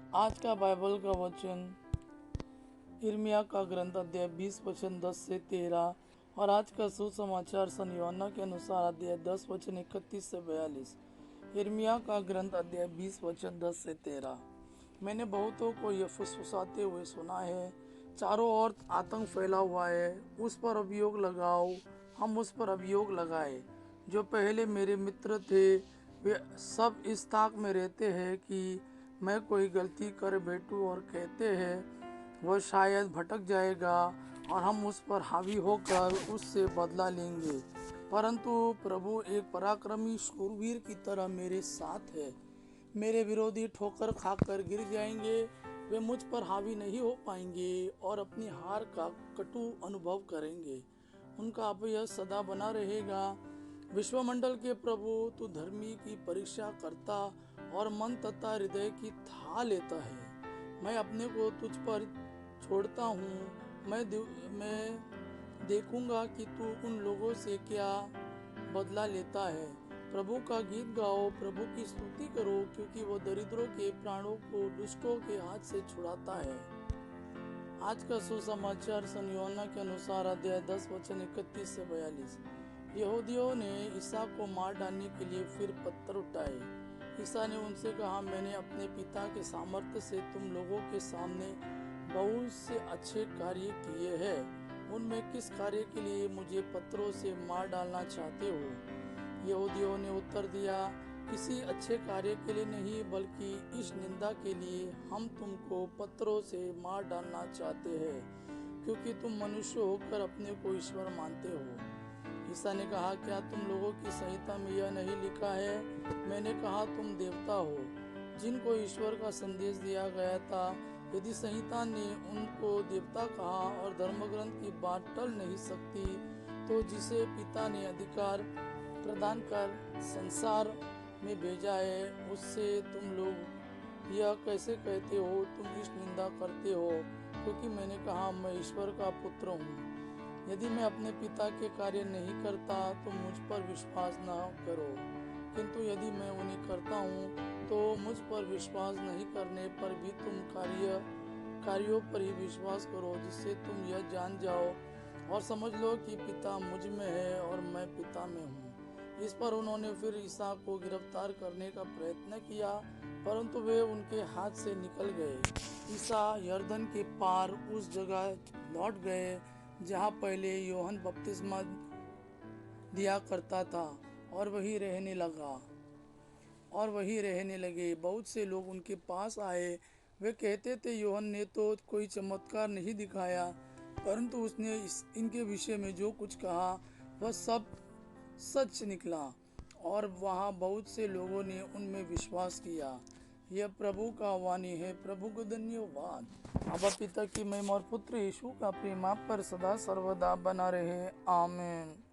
आज का बाइबल का वचन यिर्मयाह का ग्रंथ अध्याय 20 वचन 10 से 13 और आज का सुसमाचार सन यूहन्ना के अनुसार अध्याय 10 वचन 31 से 42। यिर्मयाह का ग्रंथ अध्याय 20 वचन 10 से 13। मैंने बहुतों को यह फुसफुसाते हुए सुना है, चारों ओर आतंक फैला हुआ है, उस पर अभियोग लगाओ। हम उस पर अभियोग लगाए। जो पहले मेरे मित्र थे वे सब इस ताक में रहते हैं कि मैं कोई गलती कर बैठूं और कहते हैं वह शायद भटक जाएगा और हम उस पर हावी होकर उससे बदला लेंगे। परंतु प्रभु एक पराक्रमी शूरवीर की तरह मेरे साथ है। मेरे विरोधी ठोकर खाकर गिर जाएंगे, वे मुझ पर हावी नहीं हो पाएंगे और अपनी हार का कटु अनुभव करेंगे। उनका अपयश सदा बना रहेगा। विश्वमंडल के प्रभु, तू धर्मी की परीक्षा करता और मन तथा हृदय की था लेता है। मैं अपने को तुझ पर छोड़ता हूँ। मैं देखूंगा कि तू उन लोगों से क्या बदला लेता है। प्रभु का गीत गाओ, प्रभु की स्तुति करो, क्योंकि वो दरिद्रों के प्राणों को दुष्टों के हाथ से छुड़ाता है। आज का सुसमाचार सन यूहन्ना के अनुसार अध्याय 10 वचन 31 से 42। यहूदियों ने ईसा को मार डालने के लिए फिर पत्थर उठाए। ईसा ने उनसे कहा, मैंने अपने पिता के सामर्थ्य से तुम लोगों के सामने बहुत से अच्छे कार्य किए हैं। उनमें किस कार्य के लिए मुझे पत्थरों से मार डालना चाहते हो? यहूदियों ने उत्तर दिया, किसी अच्छे कार्य के लिए नहीं, बल्कि इस निंदा के लिए हम तुमको पत्थरों से मार डालना चाहते हैं, क्योंकि तुम मनुष्य होकर अपने को ईश्वर मानते हो। ईसा ने कहा, क्या तुम लोगों की संहिता में यह नहीं लिखा है? मैंने कहा तुम देवता हो जिनको ईश्वर का संदेश दिया गया था। यदि संहिता ने उनको देवता कहा और धर्मग्रंथ की बात टल नहीं सकती, तो जिसे पिता ने अधिकार प्रदान कर संसार में भेजा है, उससे तुम लोग यह कैसे कहते हो? तुम इस निंदा करते हो क्योंकि मैंने कहा मैं ईश्वर का पुत्र हूँ। यदि मैं अपने पिता के कार्य नहीं करता तो मुझ पर विश्वास न करो, किंतु यदि मैं उन्हें करता हूँ तो मुझ पर विश्वास नहीं करने पर भी तुम कार्यों पर ही विश्वास करो, जिससे तुम यह जान जाओ और समझ लो कि पिता मुझ में है और मैं पिता में हूँ। इस पर उन्होंने फिर ईसा को गिरफ्तार करने का प्रयत्न किया, परंतु वे उनके हाथ से निकल गए। ईसा यरदन के पार उस जगह लौट गए जहाँ पहले यूहन्ना बपतिस्मा दिया करता था और वही रहने लगे। बहुत से लोग उनके पास आए। वे कहते थे, यूहन्ना ने तो कोई चमत्कार नहीं दिखाया, परंतु उसने इनके विषय में जो कुछ कहा वह सब सच निकला, और वहाँ बहुत से लोगों ने उनमें विश्वास किया। यह प्रभु का वाणी है। प्रभु को धन्यवाद। अबा पिता की महिमा और पुत्र यीशु का प्रेम आप पर सदा सर्वदा बना रहे। आमीन।